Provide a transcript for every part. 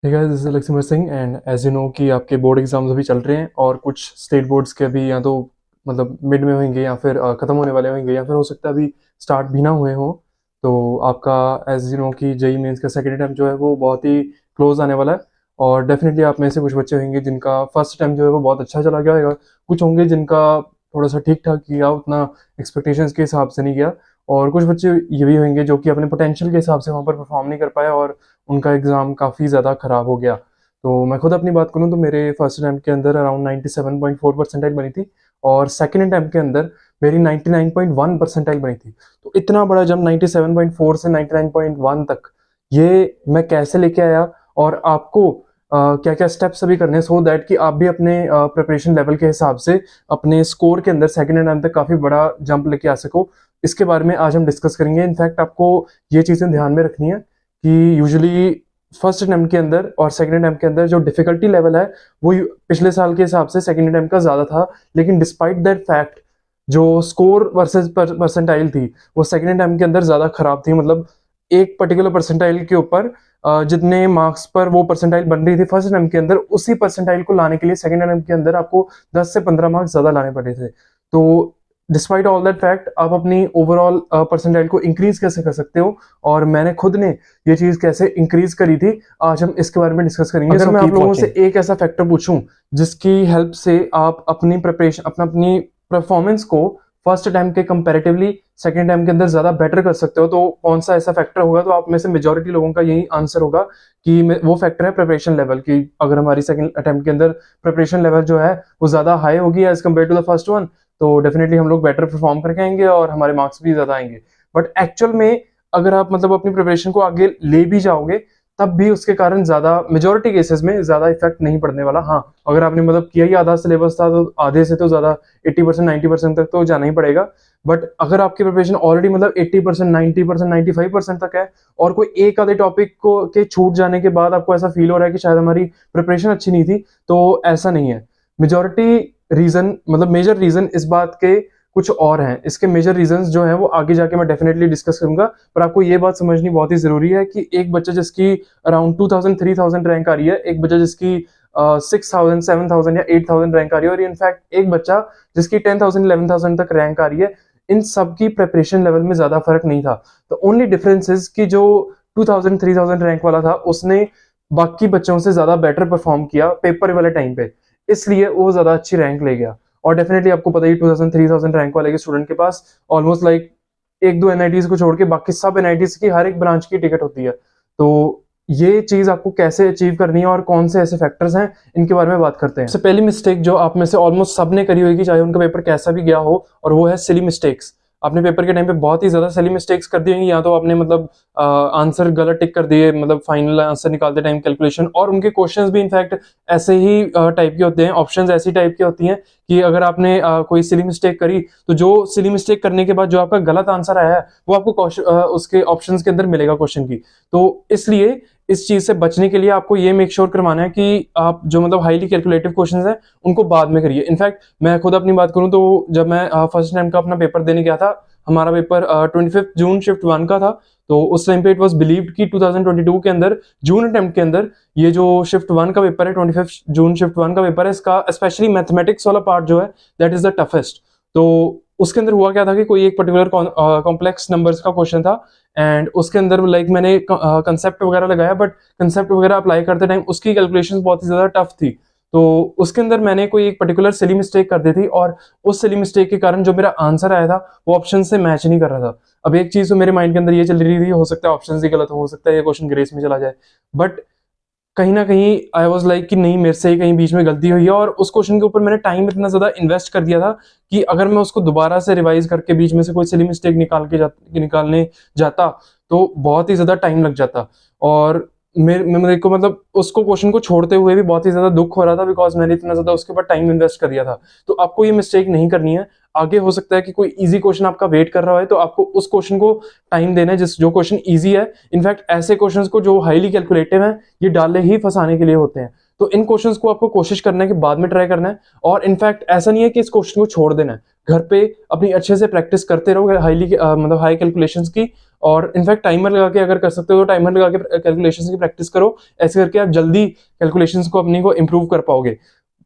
ठीक है, this is Lakshman Singh and as you know कि आपके बोर्ड एग्जाम्स अभी चल रहे हैं और कुछ स्टेट बोर्ड्स के अभी या तो मतलब मिड में होंगे या फिर ख़त्म होने वाले होंगे या फिर हो सकता है अभी स्टार्ट भी ना हुए हों। तो आपका एज यू नो कि जेई मेंस का सेकेंड अटैम्प्ट जो है वो बहुत ही क्लोज आने वाला है। और डेफिनेटली आप में से कुछ बच्चे होंगे जिनका फर्स्ट अटैम्प्ट जो है वो बहुत अच्छा चला गया होगा। कुछ होंगे जिनका थोड़ा सा ठीक ठाक किया, उतना एक्सपेक्टेशंस के हिसाब से नहीं गया। और कुछ बच्चे ये भी होंगे जो कि अपने पोटेंशियल के हिसाब से वहाँ पर परफॉर्म नहीं कर पाए और उनका एग्ज़ाम काफ़ी ज़्यादा ख़राब हो गया। तो मैं खुद अपनी बात करूँ तो मेरे फर्स्ट अटैम्प्ट के अंदर अराउंड 97.4 परसेंटाइल बनी थी और सेकंड अटैम्प्ट के अंदर मेरी 99.1 परसेंटाइल बनी थी। तो इतना बड़ा जंप 97.4 से 99.1 तक ये मैं कैसे लेके आया और आपको क्या क्या स्टेप्स अभी करने सो दैट कि आप भी अपने प्रिपरेशन लेवल के हिसाब से अपने स्कोर के अंदर सेकंड अटैम्प्ट तक काफ़ी बड़ा जंप लेके आ सको, इसके बारे में आज हम डिस्कस करेंगे। इनफैक्ट आपको ये चीज़ें ध्यान में रखनी है कि यूजुअली फर्स्ट अटैम्प्ट के अंदर और सेकंड अटैम्प्ट के अंदर जो डिफिकल्टी लेवल है वो पिछले साल के हिसाब से सेकंड अटैम्प्ट का ज़्यादा था, लेकिन डिस्पाइट दैट फैक्ट जो स्कोर वर्सेस परसेंटाइल थी वो सेकंड अटैम्प्ट के अंदर ज़्यादा खराब थी। मतलब एक पर्टिकुलर परसेंटाइल के ऊपर जितने मार्क्स पर वो परसेंटाइल बन रही थी फर्स्ट अटैम्प्ट के अंदर, उसी परसेंटाइल को लाने के लिए सेकंड अटैम्प्ट के अंदर आपको 10 से 15 मार्क्स ज़्यादा लाने पड़े थे। तो डिस्पाइट ऑल दैट फैक्ट आप अपनी ओवरऑल परसेंटाइल को इंक्रीज कैसे कर सकते हो और मैंने खुद ने ये चीज कैसे इंक्रीज करी थी, आज हम इसके बारे में डिस्कस करेंगे। अगर मैं आप लोगों से एक ऐसा फैक्टर पूछूं जिसकी हेल्प से आप अपनी प्रिपरेशन अपनी परफॉर्मेंस को फर्स्ट अटैम्प्ट के कंपैरेटिवली सेकंड अटैम्प्ट के अंदर ज्यादा बेटर कर सकते हो, तो कौन सा ऐसा फैक्टर होगा? तो आप में से मेजोरिटी लोगों का यही आंसर होगा कि वो फैक्टर है प्रिपरेशन लेवल की। अगर हमारी सेकंड अटैम्प्ट के अंदर प्रिपरेशन लेवल जो है वो ज्यादा हाई होगी as compare to the first one, तो डेफिनेटली हम लोग बेटर परफॉर्म करके आएंगे और हमारे मार्क्स भी ज्यादा आएंगे। बट एक्चुअल में अगर आप मतलब अपनी प्रिपरेशन को आगे ले भी जाओगे तब भी उसके कारण ज्यादा मेजोरिटी केसेस में ज्यादा इफेक्ट नहीं पड़ने वाला। हाँ, अगर आपने मतलब किया ही आधा सिलेबस था तो आधे से तो ज्यादा 80% 90% तक तो जाना ही पड़ेगा। बट अगर आपकी प्रिपरेशन ऑलरेडी मतलब 80% 90% 95% तक है और कोई एक आधे टॉपिक को के छूट जाने के बाद आपको ऐसा फील हो रहा है कि शायद हमारी प्रिपरेशन अच्छी नहीं थी, तो ऐसा नहीं है। मेजोरिटी रीजन मतलब मेजर रीजन इस बात के कुछ और हैं। इसके मेजर रीजंस जो हैं वो आगे जाके मैं डेफिनेटली डिस्कस करूंगा, पर आपको ये बात समझनी बहुत ही जरूरी है कि एक बच्चा जिसकी अराउंड 2000 3000 रैंक आ रही है, एक बच्चा जिसकी 6000 7000 या 8000 रैंक आ रही है और इनफैक्ट एक बच्चा जिसकी 10,000 11,000 तक रैंक आ रही है, इन सब की प्रिपरेशन लेवल में ज्यादा फर्क नहीं था। तो ओनली डिफरेंस इज कि जो 2000 3000 रैंक वाला था उसने बाकी बच्चों से ज्यादा बेटर परफॉर्म किया पेपर वाले टाइम पे, इसलिए वो ज्यादा अच्छी रैंक ले गया। और डेफिनेटली आपको पता ही 2000 3000 रैंक वाले के स्टूडेंट के पास ऑलमोस्ट लाइक एक दो एनआईटीज को छोड़ के बाकी सब एनआईटीज की हर एक ब्रांच की टिकट होती है। तो ये चीज आपको कैसे अचीव करनी है और कौन से ऐसे फैक्टर्स हैं, इनके बारे में बात करते हैं। सबसे पहली मिस्टेक जो आप में से ऑलमोस्ट सब ने करी होगी, चाहे उनका पेपर कैसा भी गया हो, और वो है सिली मिस्टेक्स। आपने पेपर के टाइम पे बहुत ही ज्यादा सिली मिस्टेक्स कर दी होंगी, या तो आपने मतलब आंसर गलत टिक कर दिए मतलब फाइनल आंसर निकालते टाइम कैलकुलेशन, और उनके क्वेश्चंस भी इनफैक्ट ऐसे ही टाइप के होते हैं, ऑप्शंस ऐसी टाइप के होती हैं कि अगर आपने कोई सिली मिस्टेक करी तो जो सिली मिस्टेक करने के बाद जो आपका गलत आंसर आया है वो आपको उसके ऑप्शंस के अंदर मिलेगा क्वेश्चन की। तो इसलिए इस चीज से बचने के लिए आपको ये मेक श्योर करवाना है कि आप जो मतलब हाईली कैलकुलेटिव क्वेश्चंस हैं उनको बाद में करिए। इनफैक्ट मैं खुद अपनी बात करूं तो जब मैं फर्स्ट टाइम का अपना पेपर देने गया था, हमारा पेपर 25 जून शिफ्ट 1 का था, तो उस टाइम पे इट वाज बिलीव्ड कि 2022 के अंदर जून अटेम्प्ट के अंदर ये जो शिफ्ट 1 का पेपर है, 25 जून शिफ्ट 1 का पेपर है, इसका स्पेशली मैथमेटिक्स वाला पार्ट जो है दैट इज द टफेस्ट। तो उसके अंदर हुआ क्या था कि कोई एक पर्टिकुलर कॉम्प्लेक्स नंबर्स का क्वेश्चन था एंड उसके अंदर लाइक मैंने कंसेप्ट वगैरह लगाया, बट कंसेप्ट वगैरह अप्लाई करते टाइम उसकी कैलकुलेशंस बहुत ही ज्यादा टफ थी। तो उसके अंदर मैंने कोई एक पर्टिकुलर सिली मिस्टेक कर दी थी और उस सिली मिस्टेक के कारण जो मेरा आंसर आया था वो ऑप्शन से मैच नहीं कर रहा था। अब एक चीज तो मेरे माइंड के अंदर ये चल रही थी, हो सकता है ऑप्शन ही गलत हो सकता है ये क्वेश्चन ग्रेस में चला जाए, बट कहीं ना कहीं आई वॉज लाइक कि नहीं, मेरे से ही कहीं बीच में गलती हुई है। और उस क्वेश्चन के ऊपर मैंने टाइम इतना ज्यादा इन्वेस्ट कर दिया था कि अगर मैं उसको दोबारा से रिवाइज करके बीच में से कोई सिली मिस्टेक निकालने जाता तो बहुत ही ज्यादा टाइम लग जाता। और मेरे को मतलब उसको क्वेश्चन को छोड़ते हुए भी बहुत ही ज्यादा दुख हो रहा था, बिकॉज मैंने इतना ज्यादा उसके ऊपर टाइम इन्वेस्ट कर दिया था। तो आपको ये मिस्टेक नहीं करनी है। आगे हो सकता है कि कोई इजी क्वेश्चन आपका वेट कर रहा है, तो आपको उस क्वेश्चन को टाइम देना है जिस जो क्वेश्चन इजी है। इनफैक्ट ऐसे क्वेश्चंस को जो हाईली कैलकुलेटिव हैं ये डाले ही फंसाने के लिए होते हैं। तो इन क्वेश्चंस को आपको कोशिश करना है कि बाद में ट्राई करना है, और इनफैक्ट ऐसा नहीं है कि इस क्वेश्चन को छोड़ देना है। घर पे अपनी अच्छे से प्रैक्टिस करते रहो हाईली मतलब हाई कैलकुलेशंस की, और इनफैक्ट टाइमर लगा के अगर कर सकते हो तो टाइमर लगा के कैलकुलेशंस की प्रैक्टिस करो। ऐसे करके आप जल्दी कैलकुलेशंस को अपनी को इम्प्रूव कर पाओगे।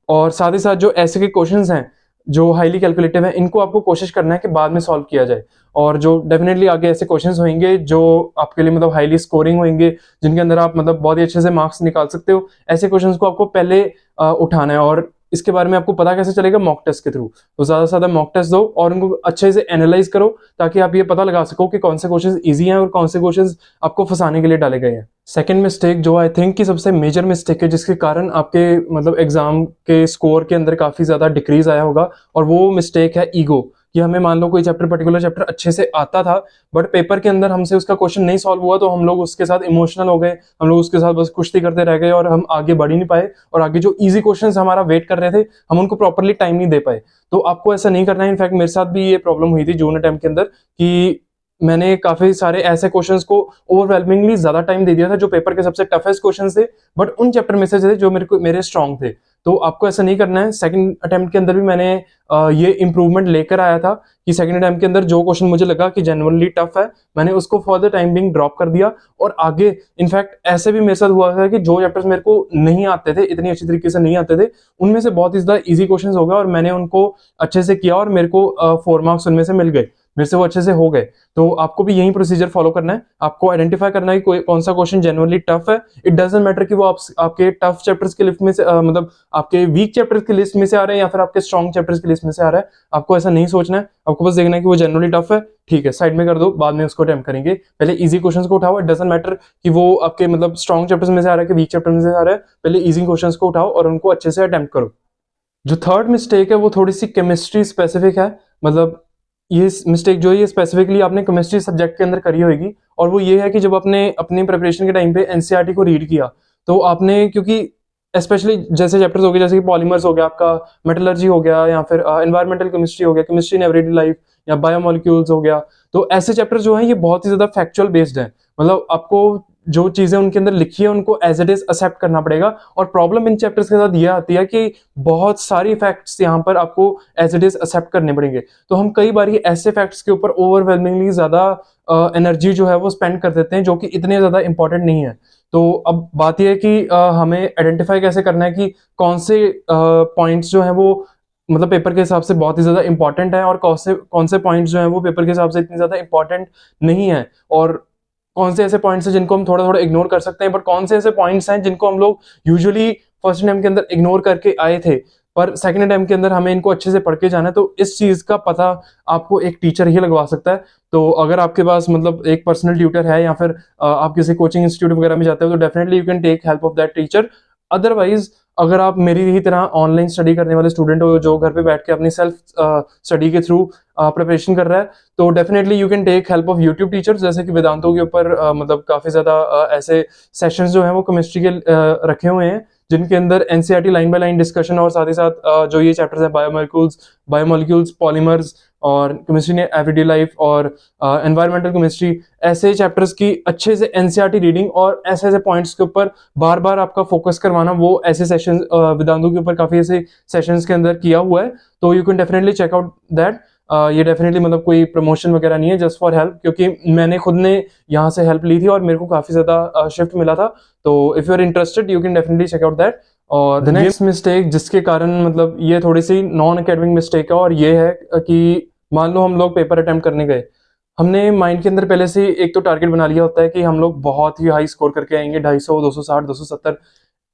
और साथ ही साथ जो ऐसे के क्वेश्चंस हैं जो हाईली कैलकुलेटिव हैं, इनको आपको कोशिश करना है कि बाद में सॉल्व किया जाए। और जो डेफिनेटली आगे ऐसे क्वेश्चंस होंगे जो आपके लिए मतलब हाईली स्कोरिंग होंगे, जिनके अंदर आप मतलब बहुत ही अच्छे से मार्क्स निकाल सकते हो, ऐसे क्वेश्चंस को आपको पहले उठाना है। और इसके बारे में आपको पता कैसे चलेगा? मॉक टेस्ट के थ्रू। तो ज्यादा से ज्यादा मॉक टेस्ट दो और उनको अच्छे से एनालाइज करो, ताकि आप ये पता लगा सको कि कौन से क्वेश्चंस इजी हैं और कौन से क्वेश्चंस आपको फंसाने के लिए डाले गए हैं। सेकंड मिस्टेक जो आई थिंक कि सबसे मेजर मिस्टेक है, जिसके कारण आपके मतलब एग्जाम के स्कोर के अंदर काफी ज्यादा डिक्रीज आया होगा, और वो मिस्टेक है ईगो। कि हमें मान लो कोई पर्टिकुलर चैप्टर अच्छे से आता था, बट पेपर के अंदर हमसे उसका क्वेश्चन नहीं सॉल्व हुआ, तो हम लोग उसके साथ इमोशनल हो गए, हम लोग उसके साथ बस कुश्ती करते रह गए और हम आगे बढ़ ही नहीं पाए। और आगे जो इजी क्वेश्चंस हमारा वेट कर रहे थे, हम उनको प्रॉपरली टाइम नहीं दे पाए। तो आपको ऐसा नहीं करना है। इनफैक्ट मेरे साथ भी ये प्रॉब्लम हुई थी जून अटेम्प्ट के अंदर, कि मैंने काफी सारे ऐसे क्वेश्चंस को ओवरवेलमिंगली ज्यादा टाइम दे दिया था, जो पेपर के सबसे टफेस्ट क्वेश्चंस थे, बट उन चैप्टर में से थे जो मेरे स्ट्रांग थे। तो आपको ऐसा नहीं करना है। सेकंड अटेम्प्ट के अंदर भी मैंने ये इंप्रूवमेंट लेकर आया था कि सेकंड अटेम्प्ट के अंदर जो क्वेश्चन मुझे लगा कि जेन्युइनली टफ है, मैंने उसको for the time being drop कर दिया। और आगे इनफैक्ट ऐसे भी मेरे साथ हुआ था कि जो चैप्टर्स मेरे को नहीं आते थे, इतनी अच्छी तरीके से नहीं आते थे, उनमें से बहुत ही ज्यादा इजी क्वेश्चन हो गए और मैंने उनको अच्छे से किया और मेरे को 4 मार्क्स उनमें से मिल गए, मेरे से वो अच्छे से हो गए। तो आपको भी यही प्रोसीजर फॉलो करना है। आपको आइडेंटिफाई करना है कि कौन सा क्वेश्चन जेन्युइनली टफ है। इट डजंट मैटर कि वो आपके टफ चैप्टर्स की लिस्ट में से मतलब आपके वीक चैप्टर्स की लिस्ट में से आ रहे हैं या फिर आपके स्ट्रॉन्ग चैप्टर्स की लिस्ट में से आ रहा है। आपको ऐसा नहीं सोचना है, आपको बस देखना है कि वो जेन्युइनली टफ है, ठीक है, साइड में कर दो, बाद में उसको अटेम्प्ट करेंगे। पहले इजी क्वेश्चंस को उठाओ। इट डजंट मैटर कि वो आपके मतलब स्ट्रॉन्ग चैप्टर्स में से आ रहा है कि वीक चैप्टर्स में से आ रहा है, पहले इजी क्वेश्चंस को उठाओ और उनको अच्छे से अटेम्प्ट करो। जो थर्ड मिस्टेक है वो थोड़ी सी केमिस्ट्री स्पेसिफिक है। मतलब ये मिस्टेक जो है ये स्पेसिफिकली आपने केमिस्ट्री सब्जेक्ट के अंदर करी होगी, और वो ये है कि जब आपने अपने प्रिपरेशन के टाइम पे एनसीईआरटी को रीड किया, तो आपने, क्योंकि स्पेशली जैसे चैप्टर्स हो गए जैसे कि पॉलीमर्स हो गया, आपका मेटलर्जी हो गया, या फिर एनवायरमेंटल केमिस्ट्री हो गया, केमिस्ट्री इन एवरीडे लाइफ, या बायोमोलिक्यूल्स हो गया, तो ऐसे चैप्टर्स जो हैं ये बहुत ही ज्यादा फैक्चुअल बेस्ड है। मतलब आपको जो चीजें उनके अंदर लिखी है उनको एज इट इज एक्सेप्ट करना पड़ेगा। और प्रॉब्लम इन चैप्टर्स के साथ ये आती है कि बहुत सारी फैक्ट्स यहाँ पर आपको एज इट इज एक्सेप्ट करने पड़ेंगे। तो हम कई बार ऐसे फैक्ट्स के ऊपर ओवरवेलमिंगली ज्यादा एनर्जी जो है वो स्पेंड कर देते हैं, जो कि इतने ज्यादा इंपॉर्टेंट नहीं है। तो अब बात यह है कि हमें आइडेंटिफाई कैसे करना है कि कौन से पॉइंट्स जो है वो मतलब पेपर के हिसाब से बहुत ही ज्यादा इंपॉर्टेंट है, और कौन से पॉइंट्स जो है वो पेपर के हिसाब से इतनी ज्यादा इंपॉर्टेंट नहीं है, और कौन से ऐसे पॉइंट्स हैं जिनको हम थोड़ा थोड़ा इग्नोर कर सकते हैं, बट कौन से ऐसे पॉइंट्स हैं जिनको हम लोग यूजुअली फर्स्ट अटेम्प्ट के अंदर इग्नोर करके आए थे, पर सेकंड अटेम्प्ट के अंदर हमें इनको अच्छे से पढ़ के जाना है। तो इस चीज का पता आपको एक टीचर ही लगवा सकता है। तो अगर आपके पास मतलब एक पर्सनल ट्यूटर है, या फिर आप किसी कोचिंग इंस्टीट्यूट वगैरह में जाते हो, तो definitely you can take help of that teacher. Otherwise अगर आप मेरी ही तरह ऑनलाइन स्टडी करने वाले स्टूडेंट हो, जो घर पे बैठ के अपनी सेल्फ स्टडी के थ्रू प्रिपरेशन कर रहा है, तो definitely you can take help of YouTube teachers, जैसे कि वेदांतों के ऊपर मतलब काफी ज्यादा ऐसे सेशंस जो हैं वो केमिस्ट्री के रखे हुए हैं, जिनके अंदर NCERT line by line discussion, और साथ ही साथ जो ये चैप्टर्स हैं बायोमोलिक्यूल्स, पॉलीमर्स, और केमिस्ट्री इन एवरीडे लाइफ, और एनवायरमेंटल केमिस्ट्री, ऐसे चैप्टर्स की अच्छे से एनसीईआरटी रीडिंग और ऐसे ऐसे पॉइंट्स के ऊपर बार बार आपका फोकस करवाना, वो ऐसे सेशन वेदांतों के ऊपर काफी ऐसे सेशंस के अंदर किया हुआ है। तो you can definitely check out that. ये डेफिनेटली मतलब कोई प्रमोशन वगैरह नहीं है, जस्ट फॉर हेल्प, क्योंकि मैंने खुद ने यहाँ से हेल्प ली थी और मेरे को काफी ज्यादा शिफ्ट मिला था। तो if you are interested you can definitely check out that. और द नेक्स्ट मिस्टेक जिसके कारण मतलब ये थोड़ी सी नॉन एकेडमिक मिस्टेक है, और ये है कि मान लो हम लोग पेपर अटेम्प्ट करने गए, हमने माइंड के अंदर पहले से एक तो टारगेट बना लिया होता है कि हम लोग बहुत ही हाई स्कोर करके आएंगे, 250, 260, 270।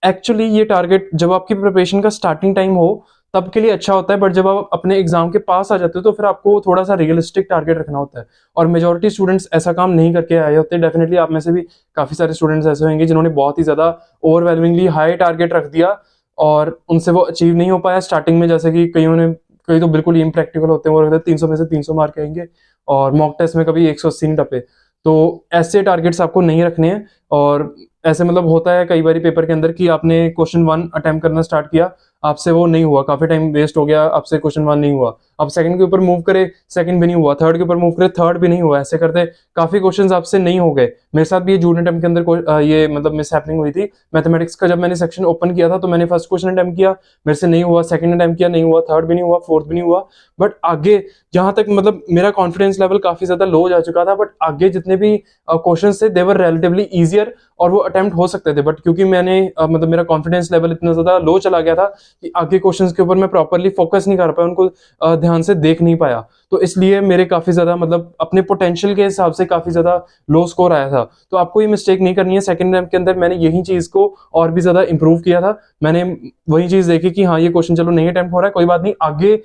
एक्चुअली ये टारगेट जब आपकी प्रिपरेशन का स्टार्टिंग टाइम हो तब के लिए अच्छा होता है, बट जब आप अपने एग्जाम के पास आ जाते हो तो फिर आपको थोड़ा सा रियलिस्टिक टारगेट रखना होता है। और मेजॉरिटी स्टूडेंट्स ऐसा काम नहीं करके आए होते। डेफिनेटली आप में से भी काफी सारे स्टूडेंट्स ऐसे होंगे जिन्होंने बहुत ही ज्यादा ओवरवेलमिंगली हाई टारगेट रख दिया और उनसे वो अचीव नहीं हो पाया स्टार्टिंग में। जैसे कि कई तो बिल्कुल इम्प्रैक्टिकल होते हैं, वो रखते हैं 300 में से 300 मार्क आएंगे, और मॉक टेस्ट में कभी 180 नहीं टपे। तो ऐसे टारगेट्स आपको नहीं रखने हैं। और ऐसे मतलब होता है कई बार पेपर के अंदर कि आपने क्वेश्चन 1 अटेम्प्ट करना स्टार्ट किया, आपसे वो नहीं हुआ, काफी टाइम वेस्ट हो गया, आपसे क्वेश्चन 1 नहीं हुआ, अब सेकंड के ऊपर मूव करे, सेकंड भी नहीं हुआ, थर्ड के ऊपर मूव करे, थर्ड भी नहीं हुआ, ऐसे करते काफी क्वेश्चंस आपसे नहीं हो गए। मेरे साथ भी ये जूनियर अटेम्प्ट के अंदर ये मतलब मिस हैपनिंग हुई थी। मैथमेटिक्स का जब मैंने सेक्शन ओपन किया था तो मैंने फर्स्ट क्वेश्चन अटेम्प्ट किया, मेरे से नहीं हुआ, सेकंड अटेम्प्ट किया नहीं हुआ, थर्ड भी नहीं हुआ, फोर्थ भी नहीं हुआ। बट आगे जहां तक मतलब मेरा कॉन्फिडेंस लेवल काफी ज्यादा लो जा चुका था, बट आगे जितने भी क्वेश्चन थे दे वर रिलेटिवली इजियर और वो अटेम्प्ट हो सकते थे। बट क्योंकि मैंने मतलब मेरा कॉन्फिडेंस लेवल इतना ज्यादा लो चला गया था कि आगे क्वेश्चंस के ऊपर मैं प्रॉपरली फोकस नहीं कर पाया, उनको ध्यान से देख नहीं पाया, तो इसलिए मेरे काफी ज्यादा मतलब अपने पोटेंशियल के हिसाब से काफी ज्यादा लो स्कोर आया था। तो आपको ये मिस्टेक नहीं करनी है। सेकंड अटेम्प्ट के अंदर मैंने यही चीज को और भी ज्यादा इंप्रूव किया था। मैंने वही चीज देखी कि हाँ ये क्वेश्चन चलो नहीं अटेम्प्ट हो रहा है, कोई बात नहीं, आगे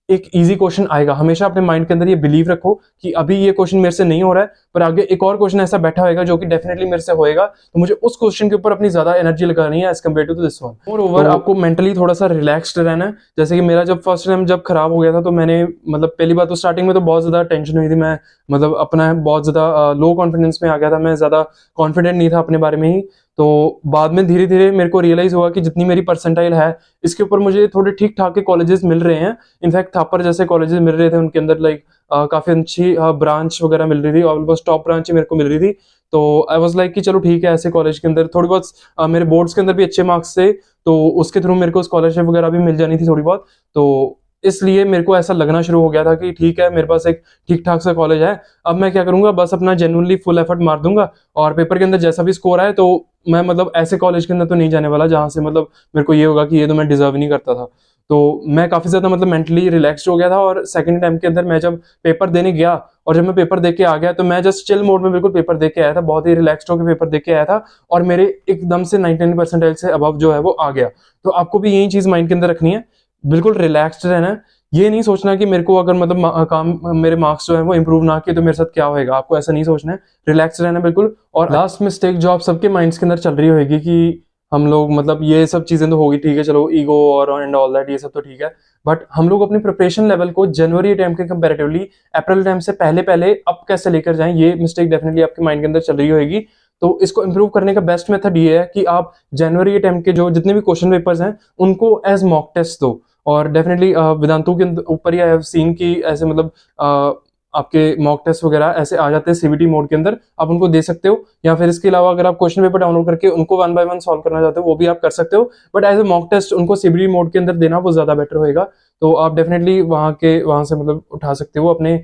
एक इजी क्वेश्चन आएगा। हमेशा अपने माइंड के अंदर ये बिलीव रखो कि अभी ये क्वेश्चन मेरे से नहीं हो रहा है, पर आगे एक और क्वेश्चन ऐसा बैठा होगा जो कि डेफिनेटली मेरे से होएगा, तो मुझे उस क्वेश्चन के ऊपर अपनी ज्यादा एनर्जी लगानी है as compare to this one. Moreover आपको मेंटली थोड़ा सा रिलैक्स्ड रहना है। जैसे कि मेरा जब फर्स्ट टाइम जब खराब हो गया था तो मैंने मतलब पहली बार तो स्टार्टिंग में तो बहुत ज्यादा टेंशन हुई थी, मैं मतलब अपना बहुत ज्यादा लो कॉन्फिडेंस में आ गया था, मैं ज्यादा कॉन्फिडेंट नहीं था अपने बारे में ही। तो बाद में धीरे धीरे मेरे को रियलाइज हुआ कि जितनी मेरी परसेंटाइल है इसके ऊपर मुझे थोड़े ठीक ठाक के कॉलेजेस मिल रहे हैं। इनफैक्ट थापर जैसे कॉलेजेस मिल रहे थे, उनके अंदर लाइक काफी अच्छी ब्रांच वगैरह मिल रही थी, ऑलमोस्ट टॉप ब्रांच ही मेरे को मिल रही थी। तो आई वाज लाइक कि चलो ठीक है, ऐसे कॉलेज के अंदर थोड़ी बहुत मेरे बोर्ड्स के अंदर भी अच्छे मार्क्स थे, तो उसके थ्रू मेरे को स्कॉलरशिप वगैरह भी मिल जानी थी थोड़ी बहुत। तो इसलिए मेरे को ऐसा लगना शुरू हो गया था कि ठीक है मेरे पास एक ठीक ठाक सा कॉलेज है, अब मैं क्या करूंगा, बस अपना जेन्युइनली फुल एफर्ट मार दूंगा और पेपर के अंदर जैसा भी स्कोर आए तो मैं मतलब ऐसे कॉलेज के अंदर तो नहीं जाने वाला जहां से मतलब मेरे को ये होगा कि ये तो मैं डिजर्व नहीं करता था। तो मैं काफी ज्यादा मतलब मेंटली रिलैक्स्ड हो गया था। और सेकंड टाइम के अंदर मैं जब पेपर देने गया और जब मैं पेपर दे के आ गया तो मैं जस्ट चिल मोड में बिल्कुल पेपर दे के आया था, बहुत ही रिलैक्स्ड होकर पेपर दे के आया था और मेरे एकदम से 99% से अबव जो है वो आ गया। तो आपको भी यही चीज माइंड के अंदर रखनी है, बिल्कुल रिलैक्स्ड रहना है। ये नहीं सोचना कि मेरे को अगर मतलब काम मेरे मार्क्स जो है वो इंप्रूव ना किए तो मेरे साथ क्या होएगा, आपको ऐसा नहीं सोचना है, रिलैक्स रहना बिल्कुल। और लास्ट मिस्टेक जो आप सबके माइंड्स के अंदर चल रही होगी कि हम लोग मतलब ये सब चीजें तो होगी ठीक है, चलो ईगो और एंड ऑल दैट ये सब तो ठीक है, बट हम लोग अपनी प्रिपरेशन लेवल को जनवरी अटेम्प्ट के कंपैरेटिवली अप्रैल अटेम्प्ट से पहले पहले अप कैसे लेकर जाएं, ये मिस्टेक डेफिनेटली आपके माइंड के अंदर चल रही होगी। तो इसको इंप्रूव करने का बेस्ट मेथड ये है कि आप जनवरी अटेम्प्ट के जो जितने भी क्वेश्चन पेपर्स हैं उनको एज मॉक टेस्ट दो। और डेफिनेटली वेदांतु के ऊपर ही आई हैव सीन कि ऐसे मतलब आपके मॉक टेस्ट वगैरह ऐसे आ जाते हैं सीबीटी मोड के अंदर, आप उनको दे सकते हो। या फिर इसके अलावा अगर आप क्वेश्चन पेपर डाउनलोड करके उनको 1 बाय 1 सॉल्व करना चाहते हो वो भी आप कर सकते हो, but as a mock test उनको सीबीटी मोड के अंदर देना वो ज्यादा बेटर होएगा। तो आप डेफिनेटली वहां से मतलब उठा सकते हो अपने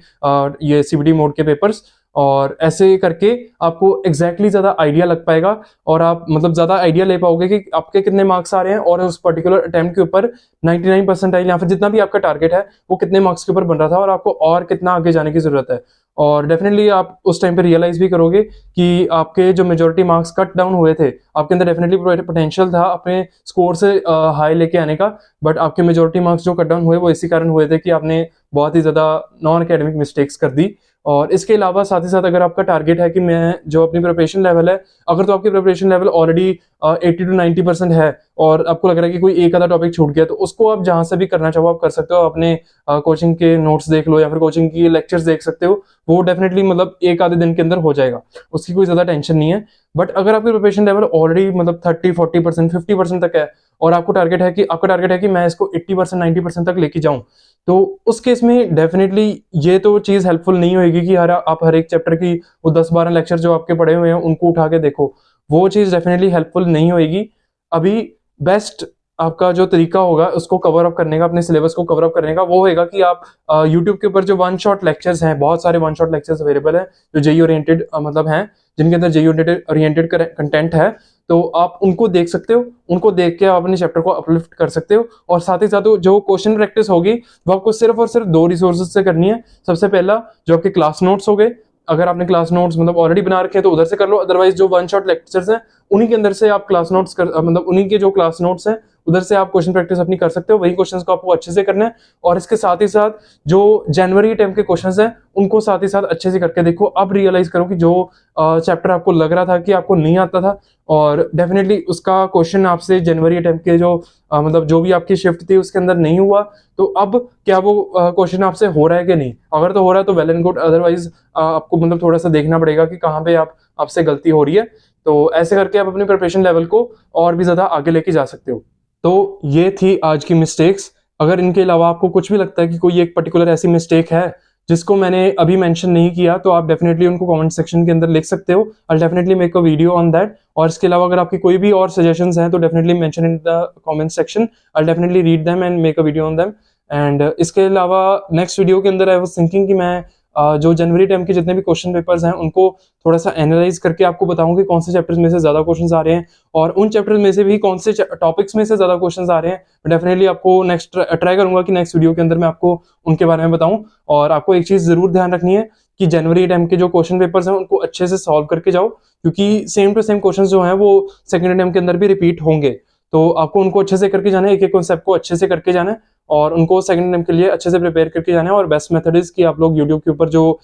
ये सीबीटी मोड के पेपर्स, और ऐसे करके आपको एग्जैक्टली ज्यादा आइडिया लग पाएगा और आप मतलब ज्यादा आइडिया ले पाओगे कि आपके कितने मार्क्स आ रहे हैं और उस पर्टिकुलर अटेम्प्ट के ऊपर 99 परसेंटाइल या फिर जितना भी आपका टारगेट है वो कितने मार्क्स के ऊपर बन रहा था और आपको और कितना आगे जाने की जरूरत है। और डेफिनेटली आप उस टाइम पे रियलाइज भी करोगे कि आपके जो मेजोरिटी मार्क्स कट डाउन हुए थे, आपके अंदर डेफिनेटली पोटेंशियल था अपने स्कोर से हाई लेके आने का, बट आपके मेजोरिटी मार्क्स जो कट डाउन हुए वो इसी कारण हुए थे कि आपने बहुत ही ज्यादा नॉन एकेडमिक मिस्टेक्स कर दी। और इसके अलावा साथ ही साथ अगर आपका टारगेट है कि मैं जो अपनी प्रिपरेशन लेवल है, अगर तो आपकी प्रिपरेशन लेवल ऑलरेडी 80 to 90% है और आपको लग रहा है कि कोई एक आधा टॉपिक छूट गया, तो उसको आप जहां से भी करना चाहो आप कर सकते हो। अपने कोचिंग के नोट्स देख लो या फिर कोचिंग की लेक्चर्स देख सकते हो, वो डेफिनेटली मतलब एक आधे दिन के अंदर हो जाएगा, उसकी कोई ज्यादा टेंशन नहीं है। बट अगर आपकी प्रिपरेशन लेवल ऑलरेडी मतलब 30-40% 50% तक है और आपका टारगेट है कि मैं इसको 80% 90% तक लेके जाऊं, तो उस केस में डेफिनेटली ये तो चीज हेल्पफुल नहीं होगी कि आप हर एक चैप्टर की वो 10-12 लेक्चर जो आपके पढ़े हुए हैं उनको उठा के देखो, वो चीज डेफिनेटली हेल्पफुल नहीं होगी। अभी बेस्ट आपका जो तरीका होगा उसको कवर अप करने का, अपने सिलेबस को कवर अप करने का, वो होगा कि आप यूट्यूब के ऊपर जो वन शॉट लेक्चर्स हैं, बहुत सारे वन शॉट लेक्चर्स अवेलेबल हैं जो जेई ओरिएंटेड मतलब हैं, जिनके अंदर जेई ओरिएंटेड कंटेंट है, तो आप उनको देख सकते हो। उनको देख के आप अपने चैप्टर को अपलिफ्ट कर सकते हो। और साथ ही साथ जो क्वेश्चन प्रैक्टिस होगी वो आपको सिर्फ और सिर्फ 2 रिसोर्सेज से करनी है। सबसे पहला जो आपके क्लास नोट्स हो गए, अगर आपने क्लास नोट्स मतलब ऑलरेडी बना रखे हैं तो उधर से कर लो, अदरवाइज जो वन शॉट लेक्चर्स हैं उन्हीं के अंदर से आप क्लास नोट्स मतलब उन्हीं के जो क्लास नोट्स हैं उधर से आप क्वेश्चन प्रैक्टिस अपनी कर सकते हो। वही क्वेश्चंस को आपको अच्छे से करना है और इसके साथ ही साथ जो जनवरी अटेम्प्ट के क्वेश्चंस हैं उनको साथ ही साथ अच्छे से करके देखो। अब रियलाइज करो कि जो चैप्टर आपको लग रहा था कि आपको नहीं आता था और डेफिनेटली उसका क्वेश्चन आपसे जनवरी अटेम्प्ट के जो मतलब जो भी आपकी शिफ्ट थी उसके अंदर नहीं हुआ, तो अब क्या वो क्वेश्चन आपसे हो रहा है कि नहीं? अगर तो हो रहा है तो वेल एंड गुड, अदरवाइज आपको मतलब थोड़ा सा देखना पड़ेगा कि कहाँ पे आपसे गलती हो रही है। तो ऐसे करके आप अपनी प्रिपरेशन लेवल को और भी ज्यादा आगे लेके जा सकते हो। तो ये थी आज की मिस्टेक्स। अगर इनके अलावा आपको कुछ भी लगता है कि कोई एक पर्टिकुलर ऐसी मिस्टेक है जिसको मैंने अभी मेंशन नहीं किया, तो आप डेफिनेटली उनको कमेंट सेक्शन के अंदर लिख सकते हो। I definitely make a video on that. और इसके अलावा अगर आपकी कोई भी और सजेशंस हैं तो definitely mention in the comment section. I definitely read them and make a video on them. And इसके अलावा नेक्स्ट वीडियो के अंदर आई वाज थिंकिंग कि मैं जो जनवरी टर्म के जितने भी क्वेश्चन पेपर्स हैं उनको थोड़ा सा एनालाइज करके आपको बताऊं कि कौन से चैप्टर्स में से ज्यादा क्वेश्चंस आ रहे हैं और उन चैप्टर्स में से भी कौन से टॉपिक्स में से ज्यादा क्वेश्चंस आ रहे हैं। डेफिनेटली आपको नेक्स्ट ट्राई करूंगा कि नेक्स्ट वीडियो के अंदर मैं आपको उनके बारे में बताऊं। और आपको एक चीज जरूर ध्यान रखनी है कि जनवरी टर्म के जो क्वेश्चन पेपर्स हैं उनको अच्छे से सॉल्व करके जाओ, क्योंकि सेम टू सेम क्वेश्चन जो हैं वो सेकेंड टर्म के अंदर भी रिपीट होंगे। तो आपको उनको अच्छे से करके जाना है, एक एक कॉन्सेप्ट को अच्छे से करके जाना है और उनको सेकंड टाइम के लिए अच्छे से प्रिपेयर करके जाना है। और बेस्ट मेथड इज कि आप लोग यूट्यूब के ऊपर जो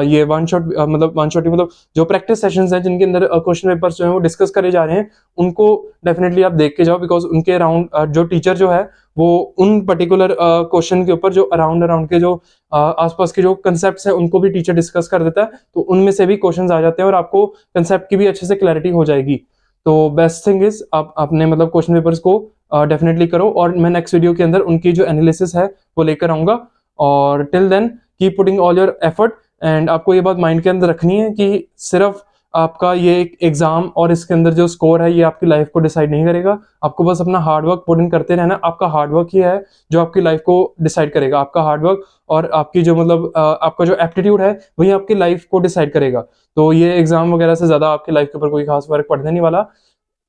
ये वन शॉट मतलब जो प्रैक्टिस सेशंस हैं जिनके अंदर क्वेश्चन पेपर्स जो है वो डिस्कस करे जा रहे हैं, उनको डेफिनेटली आप देख के जाओ। बिकॉज उनके अराउंड जो टीचर जो है वो उन पर्टिकुलर क्वेश्चन के ऊपर जो अराउंड के जो आसपास के जो कंसेप्ट हैं उनको भी टीचर डिस्कस कर देता है, तो उनमें से भी क्वेश्चन आ जाते हैं और आपको कंसेप्ट की भी अच्छे से क्लैरिटी हो जाएगी। तो बेस्ट थिंग इज आप अपने मतलब क्वेश्चन पेपर्स को डेफिनेटली करो और मैं नेक्स्ट वीडियो के अंदर उनकी जो एनालिसिस है वो लेकर आऊंगा। और till then keep putting all your effort. And आपको ये बात माइंड के अंदर रखनी है कि सिर्फ आपका ये एग्जाम और इसके अंदर जो स्कोर है ये आपकी लाइफ को डिसाइड नहीं करेगा। आपको बस अपना हार्डवर्क पुट इन करते रहना। आपका हार्डवर्क ही है जो आपकी लाइफ को डिसाइड करेगा। आपका हार्डवर्क और आपकी जो मतलब आपका जो एप्टीट्यूड है वही आपकी लाइफ को डिसाइड करेगा। तो ये एग्जाम वगैरह से ज्यादा आपकी लाइफ के ऊपर कोई खास फर्क पड़ने नहीं वाला।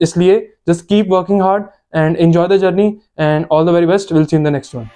इसलिए just keep working hard and enjoy the journey and all the very best. We'll see you in the next one.